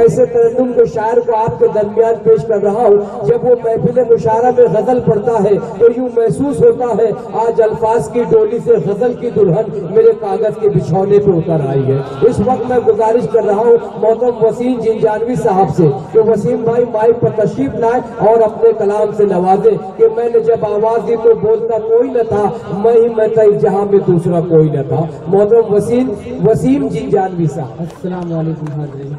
ऐसे तरन्नुम के शायर को आपके दरमियान पेश कर रहा हूँ। जब वो महफिल मुशारा में गजल पढ़ता है तो यूं महसूस होता है आज अल्फाज की डोली से गजल की दुल्हन मेरे कागज के बिछौने पे उतर आई है। इस वक्त मैं गुजारिश कर रहा हूँ मोहतरम वसीम जिंजानवी साहब से कि वसीम भाई माइक पर तशरीफ लाए और अपने कलाम से नवाजे कि मैंने जब आवाज दी तो बोलता कोई न था, मैं था इस जहां में दूसरा कोई न था। मोहतरम वसीम जिंजानवी साहब। अस्सलाम वालेकुम हाज़रीन।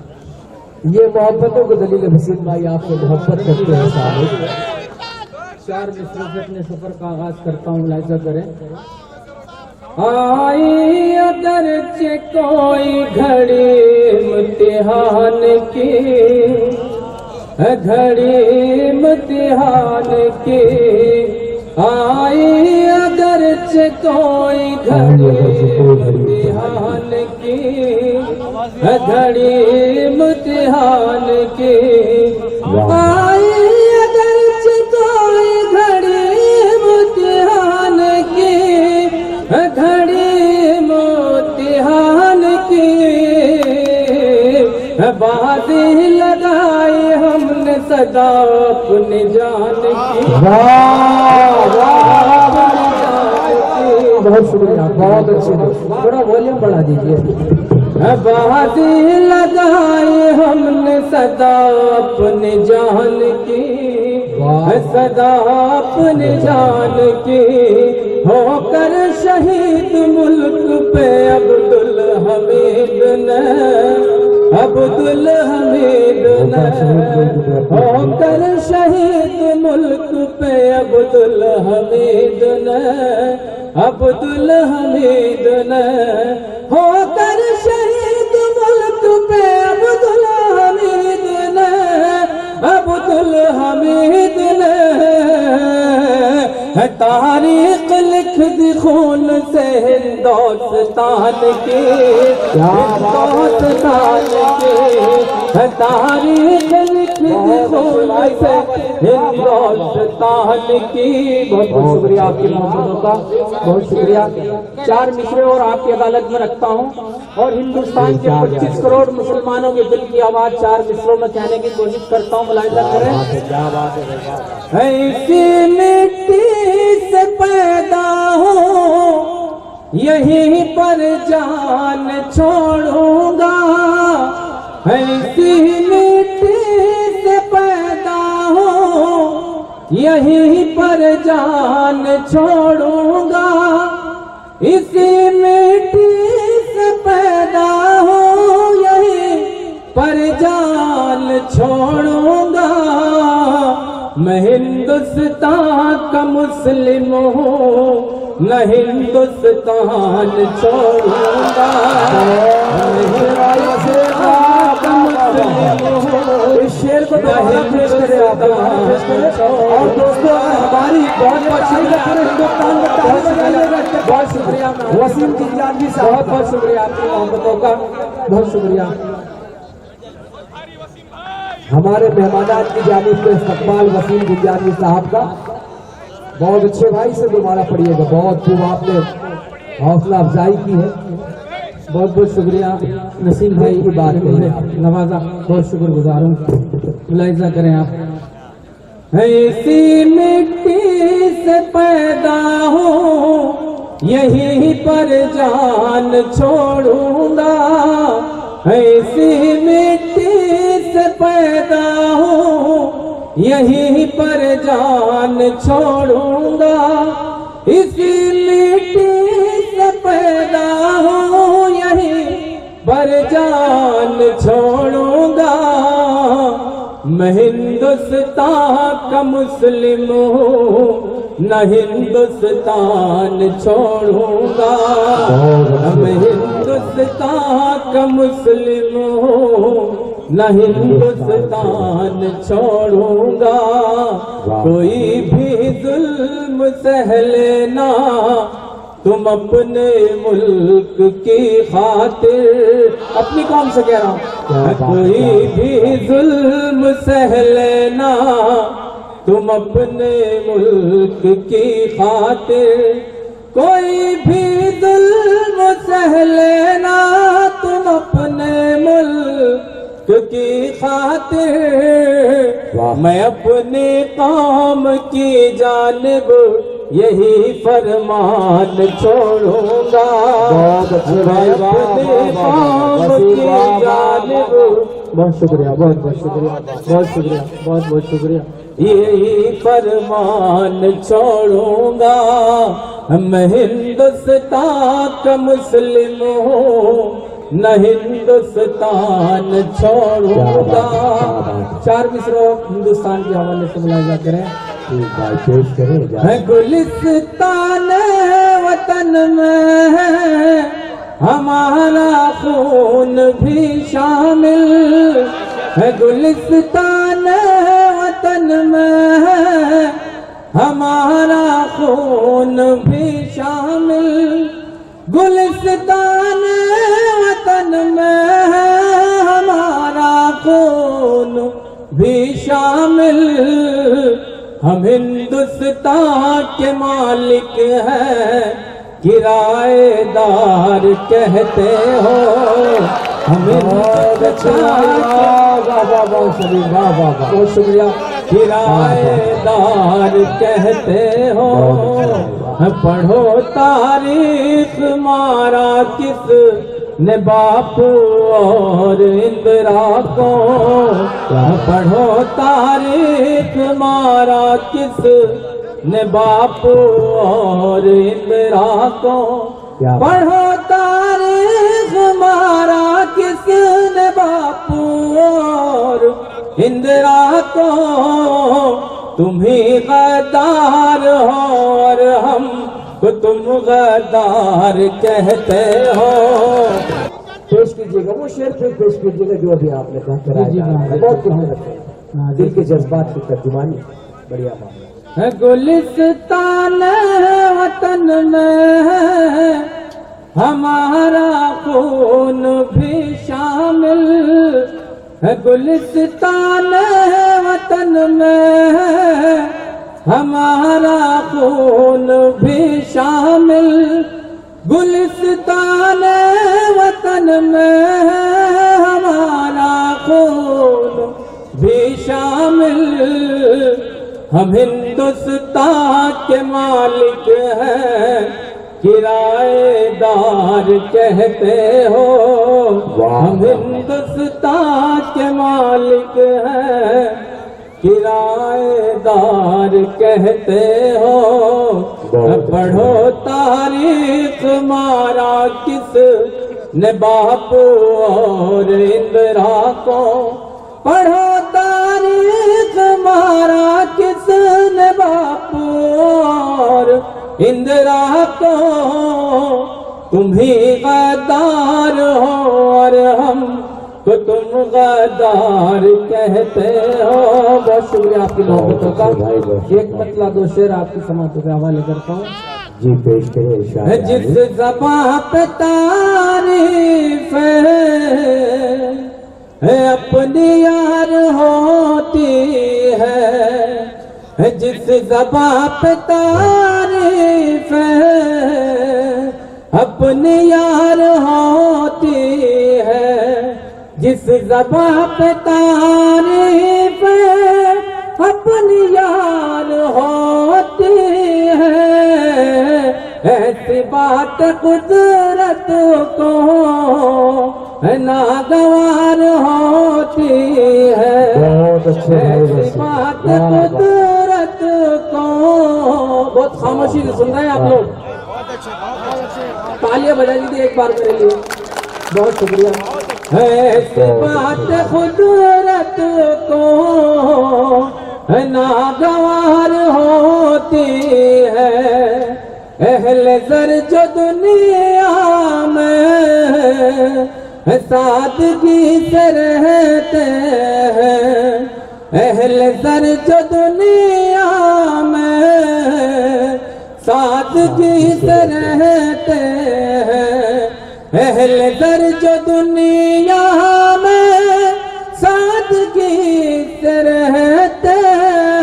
ये मोहब्बतों को दलील वसीम भाई आपसे मोहब्बत करते हैं साहब। 4 मिसरों से अपने सफर का आगाज करता हूँ, मुलाहिज़ा करें। आई अगरचे कोई घड़ी इम्तिहान की, घड़ी इम्तिहान की, आई अगरचे कोई घड़ी इम्तिहान की, घड़ी इम्तिहान की, आई अगरचे कोई घड़ी इम्तिहान की, घड़ी इम्तिहान की, बाजी लगाई हमने सदा अपने जान की। बहुत शुक्रिया, बहुत अच्छे, थोड़ा वॉल्यूम बढ़ा दीजिए। बाजी लगाई हमने सदा अपने जान की, सदा अपने जान की, होकर शहीद मुल्क पे अब्दुल हमीद ने, अब्दुल हमीद ने, होकर शहीद मुल्क पे अब्दुल हमीद ने, अब्दुल हमीद ने, होकर शहीद मुल्क पे अब्दुल हमीद ने, अब्दुल हमीद ने, तारीख लिख दी खून से हिंदुस्तान की, हिंदुस्तान की, तारीख लिख दी खून से हिंदुस्तान की। बहुत बहुत शुक्रिया आपकी मोहब्बतों का, बहुत शुक्रिया। 4 मिसरे और आपकी अदालत में रखता हूँ और हिंदुस्तान के 25 करोड़ मुसलमानों के दिल की आवाज 4 मिसरों में कहने की कोशिश करता हूँ, मुलाहिज़ा करें। क्या बात है। ऐसी मिट्टी से पैदा हो यहीं पर जान छोड़ूंगा, ऐसी मिट्टी से पैदा हो यहीं पर जान छोड़ूंगा, इसी मिट्टी से पैदा हो यहीं पर जान छोड़ूंगा, मैं हिंदुस्तान का मुस्लिम हूँ, न हिंदुस्तान छोड़ूंगा, इस शेर को दोबारा पेश करें आप, और दोस्तों हमारी बहुत हिंदुस्तान का बहुत शुक्रिया वसीम जिंजानवी साहब, बहुत बहुत शुक्रिया आपकी मोहब्बतों का, बहुत शुक्रिया। हमारे मेहमानात की जानिब से इस्तकबाल वसीम जिंजानवी साहब का। बहुत अच्छे भाई से दोबारा पढ़िएगा, बहुत खूब आपने हौसला अफजाई की है। बहुत बहुत शुक्रिया नसीम भाई की बात में नवाजा, बहुत शुक्रगुजार हूँ, मुलाहिज़ा करें आप। ऐसी मिट्टी से पैदा हो यहीं पर जान छोड़ूंगा, ऐसी मिट्टी से पैदा हो यहीं पर जान छोड़ूंगा, इसी मिट्टी से पैदा हो यहीं पर जान छोड़ूंगा, मैं हिंदुस्तान का मुस्लिम हूँ, न हिंदुस्तान छोड़ूंगा, मैं हिंदुस्तान का मुस्लिम हूँ, न हिंदुस्तान छोड़ूंगा, कोई भी जुल्म सह लेना तुम अपने मुल्क की खातिर, अपनी कौम से कह रहा हूँ, कोई भी जुल्म सह लेना तुम अपने मुल्क की खातिर, कोई भी जुल्म सह लेना तुम अपने मुल्क की खातिर मैं अपने कौम की जानिब यही फरमान छोड़ूंगा। मैं अपने कौम की जानिब, बहुत शुक्रिया, बहुत बहुत शुक्रिया, बहुत शुक्रिया, बहुत बहुत शुक्रिया, यही फरमान छोड़ूंगा। मैं हिंदुस्तान का मुस्लिम हूँ, न हिंदुस्तान छोड़ूंगा। 4 मिसरों हिंदुस्तान के हवाले से मुलाहिजा करें। पेश करें। है गुलिस्तान वतन में हमारा खून भी शामिल, है गुलिस्तान वतन में हमारा खून भी शामिल। गुलिस्तान वतन में हमारा खून भी शामिल। हम हिंदुस्तान के मालिक हैं, किराएदार कहते हो। हम बहुत शुक्रिया, किराएदार कहते हो। पढ़ो तारीख मारा किस ने बापू और इंदिरा को। पढ़ो तारीख मारा किस ने बापू और इंदिरा को। पढ़ो तारीख मारा किस ने बापू और इंदिरा को। तुम ही गद्दार हो और हम तो तुम गद्दार कहते हो। पेश कीजिएगा वो शेर पेश कीजिएगा जो अभी आपने कहा। बहुत दिल के जज्बात की तर्जुमानी, बढ़िया मामला है। गुलिस्तान वतन में हमारा खून भी शामिल, है गुलिस्तान वतन में हमारा खून भी शामिल। गुलिस्तान वतन में हमारा खून भी शामिल। हम हिंदुस्तान के मालिक हैं, किराएदार कहते हो। हम हिंदुस्तान के मालिक हैं, किराएदार कहते हो। पढ़ो तारीख मारा किस ने बापू और इंदिरा को। पढ़ो तारीख मारा किस ने बापू और इंदिरा को। तुम ही गद्दार हो और हम तो तुम गद्दार कहते हो। बहुत शुक्रिया आपकी मोहब्बतों का। एक मतला 2 शेर आपकी समातों के हवाले करता हूँ। जी पेश करें। जिस ज़बां पे तारीफ है अपनी यार होती है। जिस ज़बां पे तारीफ है अपनी यार होती है। जिस ज़बां पे तारीफ अपनी यार होती है। ऐसी बात कुदरत को नागवार होती है। ऐसी बात कुदरत को। बहुत खामोशी से सुन रहे हैं आप लोग। तालियां बजा दीजिए एक बार मेरे लिए। बहुत शुक्रिया। ऐसी बात कुदरत को नागवार होती है। अहले ज़र जो दुनिया में सादगी से रहते हैं। अहले ज़र जो दुनिया में सादगी से रहते हैं। अहले ज़र जो दुनिया में सादगी से रहते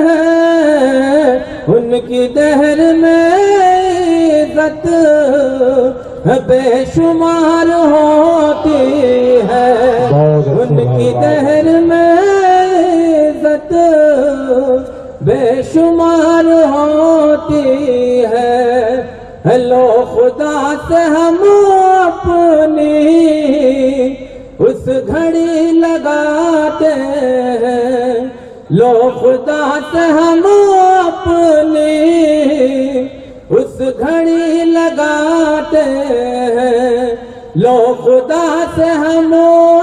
हैं। उनकी दहर में इज़्ज़त बेशुमार होती है। उनकी की दहर में इज्जत बेशुमार होती है। लो खुदा से हम अपनी उस घड़ी लगाते हैं, लो खुदा से हम अपनी उस घड़ी लगाते हैं, लो खुदा से हम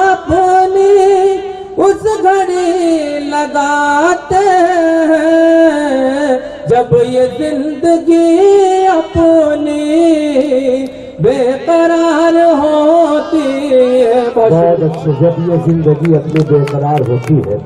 अपनी उस घड़ी लगाते हैं, जब ये जिंदगी अपनी बेकरार होती है। बहुत अच्छे, जब ये जिंदगी अपनी बेकरार होती है